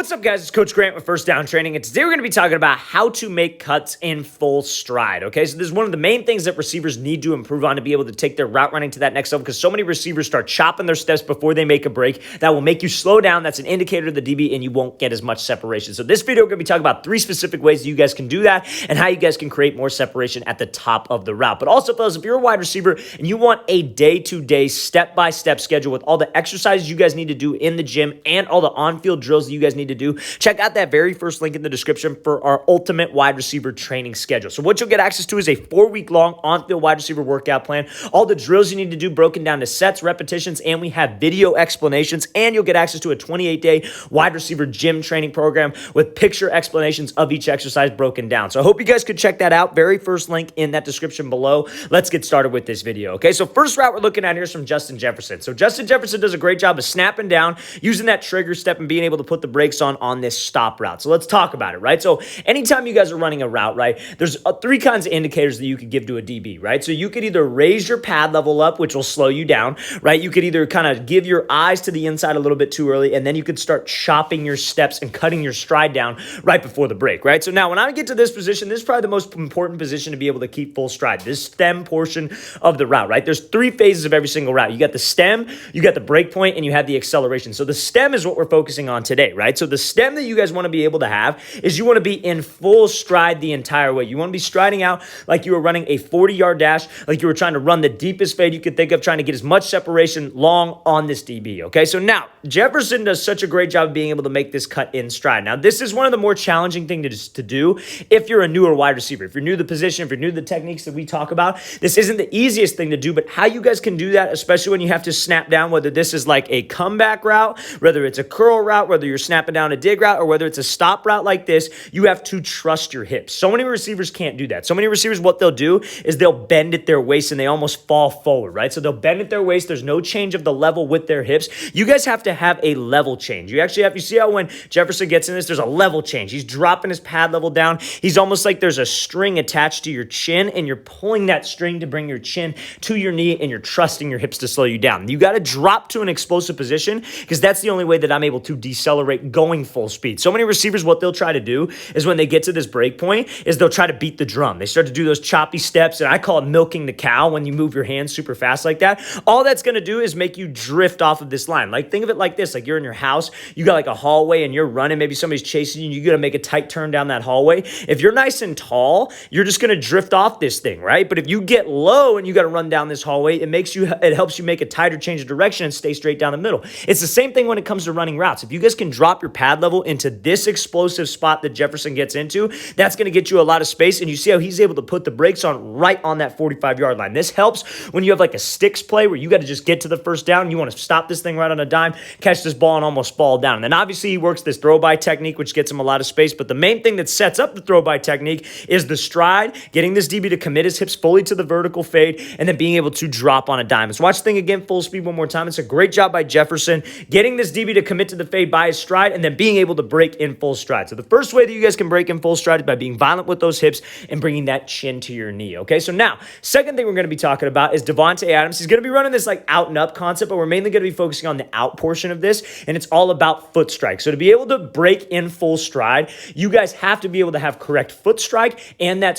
What's up, guys? It's Coach Grant with First Down Training, and today we're going to be talking about how to make cuts in full stride, okay? So this is one of the main things that receivers need to improve on to be able to take their route running to that next level, because so many receivers start chopping their steps before they make a break. That will make you slow down. That's an indicator to the DB, and you won't get as much separation. So this video, we're going to be talking about 3 specific ways that you guys can do that and how you guys can create more separation at the top of the route. But also, fellas, if you're a wide receiver and you want a day-to-day, step-by-step schedule with all the exercises you guys need to do in the gym and all the on-field drills that you guys need to do, check out that very first link in the description for our ultimate wide receiver training schedule. So what you'll get access to is a 4-week-long on-field wide receiver workout plan, all the drills you need to do broken down to sets, repetitions, and we have video explanations, and you'll get access to a 28-day wide receiver gym training program with picture explanations of each exercise broken down. So I hope you guys could check that out. Very first link in that description below. Let's get started with this video, okay? So first route we're looking at here is from Justin Jefferson. So Justin Jefferson does a great job of snapping down, using that trigger step, and being able to put the brakes on this stop route. So let's talk about it, right? So anytime you guys are running a route, right, there's 3 kinds of indicators that you could give to a DB, right? So you could either raise your pad level up, which will slow you down, right? You could either kind of give your eyes to the inside a little bit too early, and then you could start chopping your steps and cutting your stride down right before the break, right? So now when I get to this position, this is probably the most important position to be able to keep full stride, this stem portion of the route, right? There's 3 phases of every single route. You got the stem, you got the break point, and you have the acceleration. So the stem is what we're focusing on today, right? So the stem that you guys want to be able to have is you want to be in full stride the entire way. You want to be striding out like you were running a 40-yard dash, like you were trying to run the deepest fade you could think of, trying to get as much separation long on this DB, okay? So now, Jefferson does such a great job of being able to make this cut in stride. Now, this is one of the more challenging things to do if you're a newer wide receiver. If you're new to the position, if you're new to the techniques that we talk about, this isn't the easiest thing to do, but how you guys can do that, especially when you have to snap down, whether this is like a comeback route, whether it's a curl route, whether you're snapping down a dig route, or whether it's a stop route like this, you have to trust your hips. So many receivers can't do that. So many receivers, what they'll do is they'll bend at their waist and they almost fall forward, right? So they'll bend at their waist. There's no change of the level with their hips. You guys have to have a level change. You see how when Jefferson gets in this, there's a level change. He's dropping his pad level down. He's almost like there's a string attached to your chin and you're pulling that string to bring your chin to your knee and you're trusting your hips to slow you down. You got to drop to an explosive position because that's the only way that I'm able to decelerate going full speed. So many receivers, what they'll try to do is when they get to this break point is they'll try to beat the drum. They start to do those choppy steps, and I call it milking the cow when you move your hands super fast like that. All that's going to do is make you drift off of this line. Like, think of it like this. Like, you're in your house, you got like a hallway and you're running, maybe somebody's chasing you, and you got to make a tight turn down that hallway. If you're nice and tall, you're just going to drift off this thing, right? But if you get low and you got to run down this hallway, it helps you make a tighter change of direction and stay straight down the middle. It's the same thing when it comes to running routes. If you guys can drop your pad level into this explosive spot that Jefferson gets into, that's going to get you a lot of space, and you see how he's able to put the brakes on right on that 45-yard line. This helps when you have like a sticks play where you got to just get to the first down. You want to stop this thing right on a dime, catch this ball, and almost fall down. And then obviously he works this throw-by technique, which gets him a lot of space, but the main thing that sets up the throw-by technique is the stride, getting this DB to commit his hips fully to the vertical fade, and then being able to drop on a dime. Let's watch the thing again, full speed one more time. It's a great job by Jefferson, getting this DB to commit to the fade by his stride, and then being able to break in full stride. So the first way that you guys can break in full stride is by being violent with those hips and bringing that chin to your knee, okay? So now, second thing we're going to be talking about is Davante Adams. He's going to be running this like out and up concept, but we're mainly going to be focusing on the out portion of this, and it's all about foot strike. So to be able to break in full stride, you guys have to be able to have correct foot strike, and that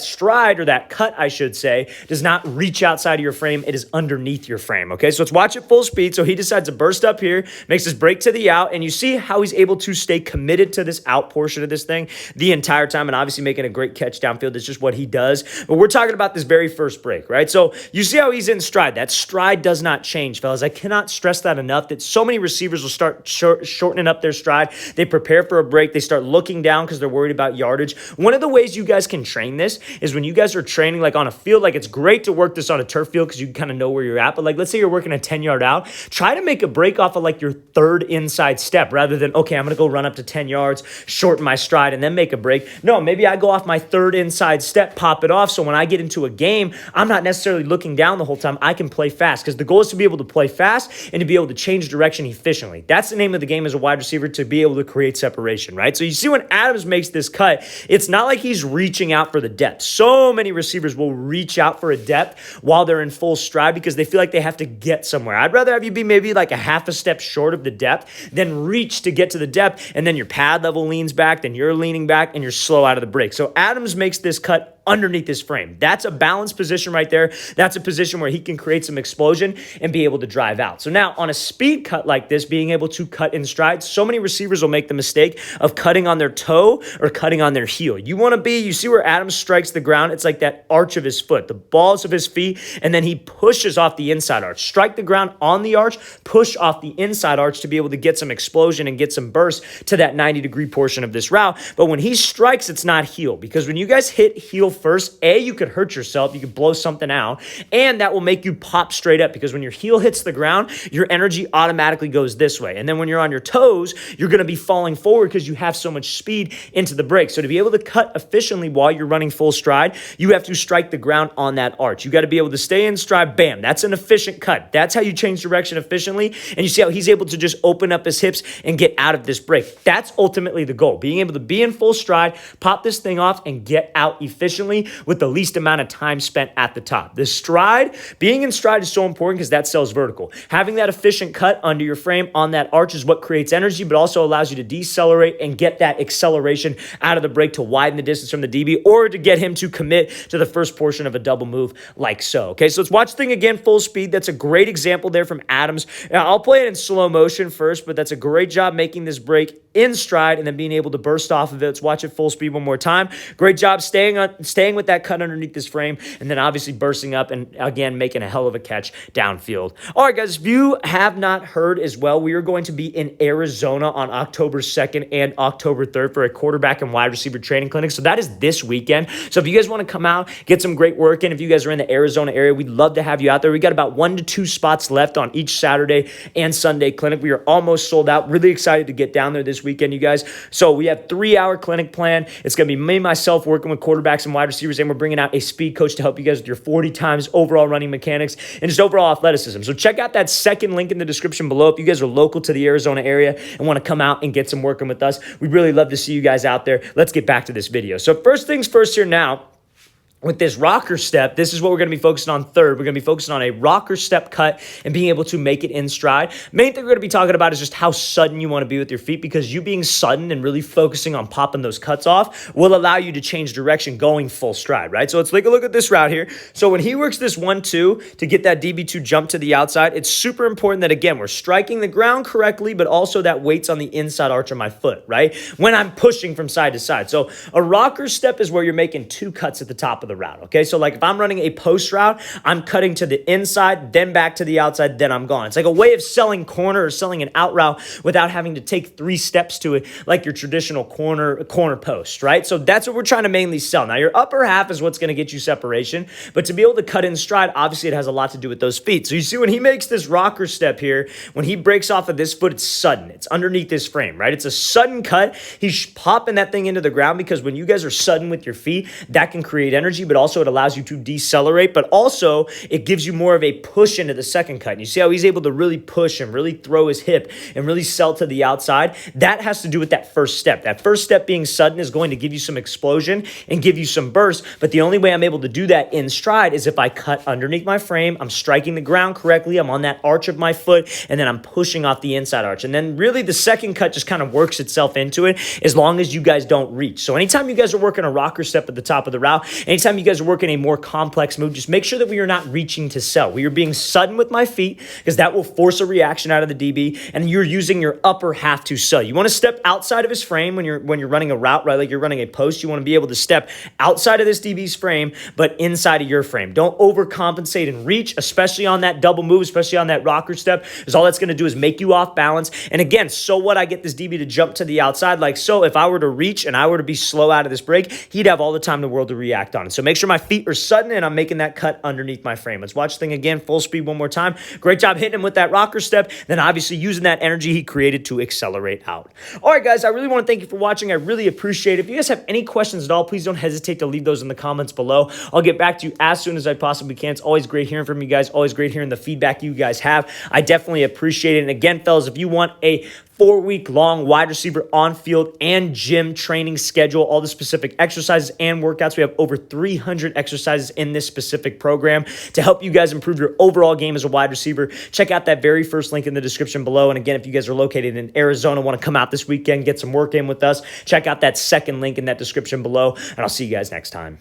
stride, or that cut, I should say, does not reach outside of your frame. It is underneath your frame, okay? So let's watch it full speed. So he decides to burst up here, makes his break to the out, and you see how he's able to stay committed to this out portion of this thing the entire time, and obviously making a great catch downfield. It's just what he does. But we're talking about this very first break, right? So you see how he's in stride. That stride does not change, fellas. I cannot stress that enough, that so many receivers will start shortening up their stride. They prepare for a break. They start looking down because they're worried about yardage. One of the ways you guys can train this is when you guys are training like on a field, like it's great to work this on a turf field because you kind of know where you're at. But like, let's say you're working a 10-yard out. Try to make a break off of like your third inside step rather than, okay, I'm going to go run up to 10 yards, shorten my stride, and then make a break. No, maybe I go off my third inside step, pop it off. So when I get into a game, I'm not necessarily looking down the whole time. I can play fast because the goal is to be able to play fast and to be able to change direction efficiently. That's the name of the game as a wide receiver, to be able to create separation, right? So you see when Adams makes this cut, it's not like he's reaching out for the depth. So many receivers will reach out for a depth while they're in full stride because they feel like they have to get somewhere. I'd rather have you be maybe like a half a step short of the depth than reach to get to the depth, and then your pad level leans back, then you're leaning back, and you're slow out of the break. So Adams makes this cut underneath his frame. That's a balanced position right there. That's a position where he can create some explosion and be able to drive out. So now on a speed cut like this, being able to cut in stride, so many receivers will make the mistake of cutting on their toe or cutting on their heel. You see where Adams strikes the ground? It's like that arch of his foot, the balls of his feet, and then he pushes off the inside arch. Strike the ground on the arch, push off the inside arch to be able to get some explosion and get some burst to that 90-degree portion of this route. But when he strikes, it's not heel, because when you guys hit heel first, you could hurt yourself, you could blow something out, and that will make you pop straight up, because when your heel hits the ground, your energy automatically goes this way. And then when you're on your toes, you're going to be falling forward because you have so much speed into the break. So to be able to cut efficiently while you're running full stride, you have to strike the ground on that arch. You got to be able to stay in stride. Bam. That's an efficient cut. That's how you change direction efficiently. And you see how he's able to just open up his hips and get out of this break. That's ultimately the goal. Being able to be in full stride, pop this thing off, and get out efficiently with the least amount of time spent at the top. The stride, being in stride is so important because that sells vertical. Having that efficient cut under your frame on that arch is what creates energy, but also allows you to decelerate and get that acceleration out of the break to widen the distance from the DB, or to get him to commit to the first portion of a double move like so. Okay, so let's watch the thing again full speed. That's a great example there from Adams. Now, I'll play it in slow motion first, but that's a great job making this break in stride and then being able to burst off of it. Let's watch it full speed one more time. Great job staying with that cut underneath this frame, and then obviously bursting up and again making a hell of a catch downfield. All right, guys, if you have not heard as well, we are going to be in Arizona on October 2nd and October 3rd for a quarterback and wide receiver training clinic. So that is this weekend. So if you guys want to come out, get some great work in, if you guys are in the Arizona area, we'd love to have you out there. We got about 1 to 2 spots left on each Saturday and Sunday clinic. We are almost sold out. Really excited to get down there this weekend, you guys. So we have 3-hour clinic plan. It's going to be me, myself, working with quarterbacks and wide receivers, and we're bringing out a speed coach to help you guys with your 40 times overall running mechanics and just overall athleticism. So check out that second link in the description below if you guys are local to the Arizona area and want to come out and get some working with us. We'd really love to see you guys out there. Let's get back to this video. So first things first here now. With this rocker step, this is what we're going to be focusing on third. We're going to be focusing on a rocker step cut and being able to make it in stride. Main thing we're going to be talking about is just how sudden you want to be with your feet, because you being sudden and really focusing on popping those cuts off will allow you to change direction going full stride, right? So let's take a look at this route here. So when he works this 1-2 to get that DB2 jump to the outside, it's super important that, again, we're striking the ground correctly, but also that weight's on the inside arch of my foot, right? When I'm pushing from side to side. So a rocker step is where you're making 2 cuts at the top of the route, okay? So like if I'm running a post route, I'm cutting to the inside, then back to the outside, then I'm gone. It's like a way of selling corner or selling an out route without having to take 3 steps to it like your traditional corner post, right? So that's what we're trying to mainly sell. Now, your upper half is what's going to get you separation, but to be able to cut in stride, obviously it has a lot to do with those feet. So you see when he makes this rocker step here, when he breaks off of this foot, it's sudden. It's underneath this frame, right? It's a sudden cut. He's popping that thing into the ground, because when you guys are sudden with your feet, that can create energy, but also it allows you to decelerate, but also it gives you more of a push into the second cut. And you see how he's able to really push and really throw his hip and really sell to the outside? That has to do with that first step. That first step being sudden is going to give you some explosion and give you some burst, but the only way I'm able to do that in stride is if I cut underneath my frame, I'm striking the ground correctly, I'm on that arch of my foot, and then I'm pushing off the inside arch. And then really the second cut just kind of works itself into it as long as you guys don't reach. So anytime you guys are working a rocker step at the top of the route, anytime you guys are working a more complex move, just make sure that we are not reaching to sell. We are being sudden with my feet, because that will force a reaction out of the DB, and you're using your upper half to sell. You want to step outside of his frame when you're running a route, right? Like you're running a post, you want to be able to step outside of this DB's frame, but inside of your frame. Don't overcompensate and reach, especially on that double move, especially on that rocker step, because all that's going to do is make you off balance. And again, so what? I get this DB to jump to the outside. Like so, if I were to reach and I were to be slow out of this break, he'd have all the time in the world to react on it. So make sure my feet are sudden and I'm making that cut underneath my frame. Let's watch the thing again, full speed one more time. Great job hitting him with that rocker step, then obviously using that energy he created to accelerate out. All right, guys, I really want to thank you for watching. I really appreciate it. If you guys have any questions at all, please don't hesitate to leave those in the comments below. I'll get back to you as soon as I possibly can. It's always great hearing from you guys, always great hearing the feedback you guys have. I definitely appreciate it. And again, fellas, if you want a 4-week long wide receiver on-field and gym training schedule, all the specific exercises and workouts. We have over 300 exercises in this specific program to help you guys improve your overall game as a wide receiver. Check out that very first link in the description below. And again, if you guys are located in Arizona, want to come out this weekend, get some work in with us, check out that second link in that description below, and I'll see you guys next time.